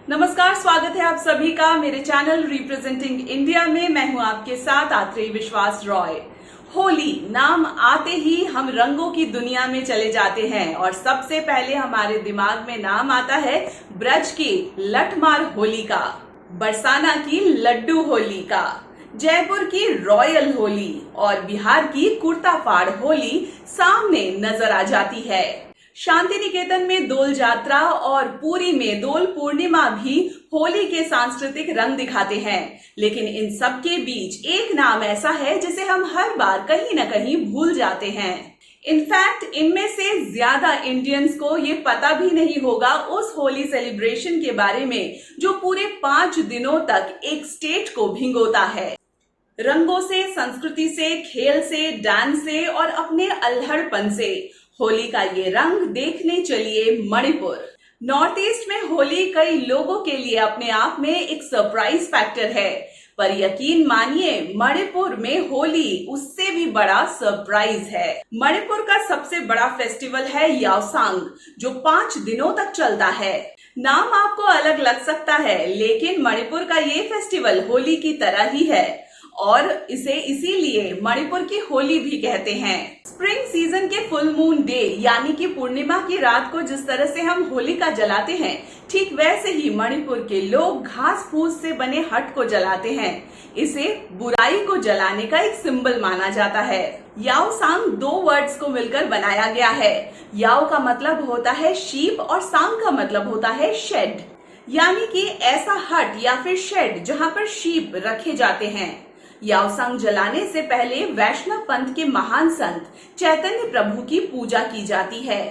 नमस्कार, स्वागत है आप सभी का मेरे चैनल रिप्रेजेंटिंग इंडिया में। मैं हूं आपके साथ आत्रेय विश्वास रॉय। होली नाम आते ही हम रंगों की दुनिया में चले जाते हैं और सबसे पहले हमारे दिमाग में नाम आता है ब्रज की लठमार होली का, बरसाना की लड्डू होली का, जयपुर की रॉयल होली और बिहार की कुर्ता फाड़ होली सामने नजर आ जाती है। शांति निकेतन में दोल जात्रा और पुरी में दोल पूर्णिमा भी होली के सांस्कृतिक रंग दिखाते हैं, लेकिन इन सब के बीच एक नाम ऐसा है जिसे हम हर बार कहीं न कहीं भूल जाते हैं। इनफैक्ट इनमें से ज्यादा इंडियंस को ये पता भी नहीं होगा उस होली सेलिब्रेशन के बारे में जो पूरे 5 दिनों तक एक स्टेट को भिगोता है। रंगों से, संस्कृति से, खेल से, डांस से और अपने अल्हड़पन से होली का ये रंग देखने चलिए मणिपुर। नॉर्थ ईस्ट में होली कई लोगों के लिए अपने आप में एक सरप्राइज फैक्टर है, पर यकीन मानिए मणिपुर में होली उससे भी बड़ा सरप्राइज है। मणिपुर का सबसे बड़ा फेस्टिवल है याओसांग, जो 5 दिनों तक चलता है। नाम आपको अलग लग सकता है, लेकिन मणिपुर का ये फेस्टिवल होली की तरह ही है और इसे इसीलिए मणिपुर की होली भी कहते हैं। स्प्रिंग सीजन के फुल मून डे यानी कि पूर्णिमा की रात को जिस तरह से हम होलिका जलाते हैं, ठीक वैसे ही मणिपुर के लोग घास फूस से बने हट को जलाते हैं। इसे बुराई को जलाने का एक सिंबल माना जाता है। याओसांग 2 वर्ड्स को मिलकर बनाया गया है। याओ का मतलब होता है शीप और सांग का मतलब होता है शेड, यानी कि ऐसा हट या फिर शेड जहां पर शीप रखे जाते हैं। याओसांग जलाने से पहले वैष्णव पंथ के महान संत चैतन्य प्रभु की पूजा की जाती है।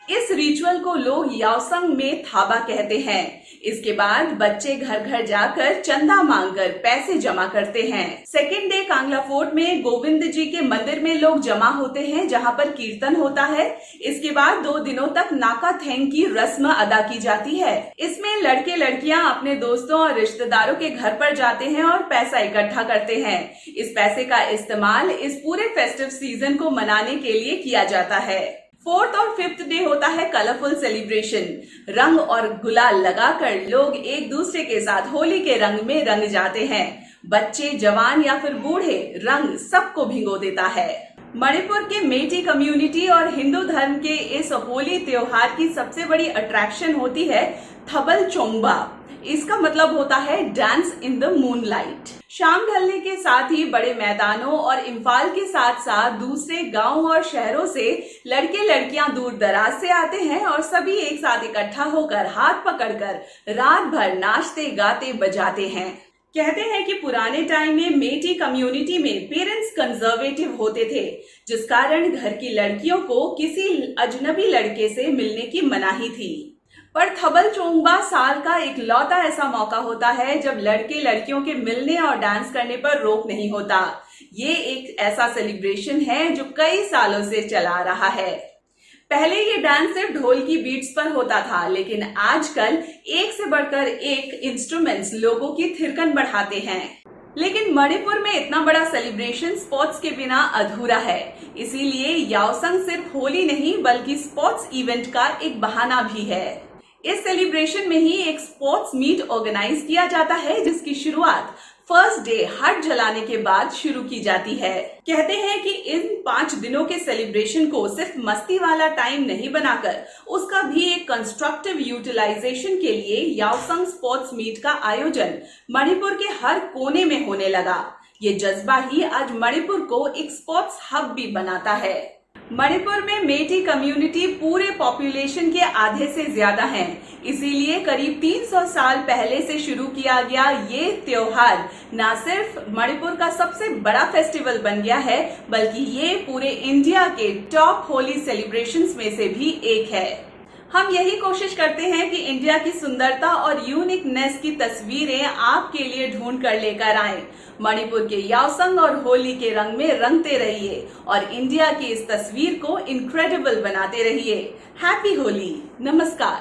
इस रिचुअल को लोग याओसांग में थाबा कहते हैं। इसके बाद बच्चे घर घर जाकर चंदा मांगकर पैसे जमा करते हैं। सेकेंड डे कांगला फोर्ट में गोविंद जी के मंदिर में लोग जमा होते हैं, जहां पर कीर्तन होता है। इसके बाद 2 दिनों तक नाका थेंग की रस्म अदा की जाती है। इसमें लड़के लड़कियां अपने दोस्तों और रिश्तेदारों के घर पर जाते हैं और पैसा इकट्ठा करते हैं। इस पैसे का इस्तेमाल इस पूरे फेस्टिव सीजन को मनाने के लिए किया जाता है। 4th और 5th डे होता है कलरफुल सेलिब्रेशन। रंग और गुलाल लगाकर लोग एक दूसरे के साथ होली के रंग में रंग जाते हैं। बच्चे, जवान या फिर बूढ़े, रंग सबको भिगो देता है। मणिपुर के मेटी कम्युनिटी और हिंदू धर्म के इस होली त्योहार की सबसे बड़ी अट्रैक्शन होती है थबल चोंगबा। इसका मतलब होता है डांस इन द मूनलाइट। शाम ढलने के साथ ही बड़े मैदानों और इम्फाल के साथ साथ दूसरे गांव और शहरों से लड़के लड़कियां दूर दराज से आते हैं और सभी एक साथ इकट्ठा होकर हाथ पकड़कर रात भर नाचते गाते बजाते हैं। कहते हैं कि पुराने टाइम में मेटी कम्युनिटी में पेरेंट्स कंजर्वेटिव होते थे, जिस कारण घर की लड़कियों को किसी अजनबी लड़के से मिलने की मनाही थी। पर थबल चोंगबा साल का एक लौता ऐसा मौका होता है जब लड़के लड़कियों के मिलने और डांस करने पर रोक नहीं होता। ये एक ऐसा सेलिब्रेशन है जो कई सालों से चला रहा है। पहले ये डांस सिर्फ ढोल की बीट्स पर होता था, लेकिन आजकल एक से बढ़कर एक इंस्ट्रूमेंट्स लोगों की थिरकन बढ़ाते हैं। लेकिन मणिपुर में इतना बड़ा सेलिब्रेशन स्पोर्ट्स के बिना अधूरा है। इसीलिए याओसांग सिर्फ होली नहीं बल्कि स्पोर्ट्स इवेंट का एक बहाना भी है। इस सेलिब्रेशन में ही एक स्पोर्ट्स मीट ऑर्गेनाइज किया जाता है, जिसकी शुरुआत फर्स्ट डे हट जलाने के बाद शुरू की जाती है। कहते हैं कि इन 5 दिनों के सेलिब्रेशन को सिर्फ मस्ती वाला टाइम नहीं बनाकर उसका भी एक कंस्ट्रक्टिव यूटिलाइजेशन के लिए याओसांग स्पोर्ट्स मीट का आयोजन मणिपुर के हर कोने में होने लगा। ये जज्बा ही आज मणिपुर को एक स्पोर्ट्स हब भी बनाता है। मणिपुर में मेटी कम्युनिटी पूरे पॉपुलेशन के आधे से ज्यादा है, इसीलिए करीब 300 साल पहले से शुरू किया गया ये त्योहार न सिर्फ मणिपुर का सबसे बड़ा फेस्टिवल बन गया है, बल्कि ये पूरे इंडिया के टॉप होली सेलिब्रेशंस में से भी एक है। हम यही कोशिश करते हैं कि इंडिया की सुंदरता और यूनिकनेस की तस्वीरें आपके लिए ढूंढ कर लेकर आएं। मणिपुर के याओसांग और होली के रंग में रंगते रहिए और इंडिया की इस तस्वीर को इनक्रेडिबल बनाते रहिए। हैप्पी होली। नमस्कार।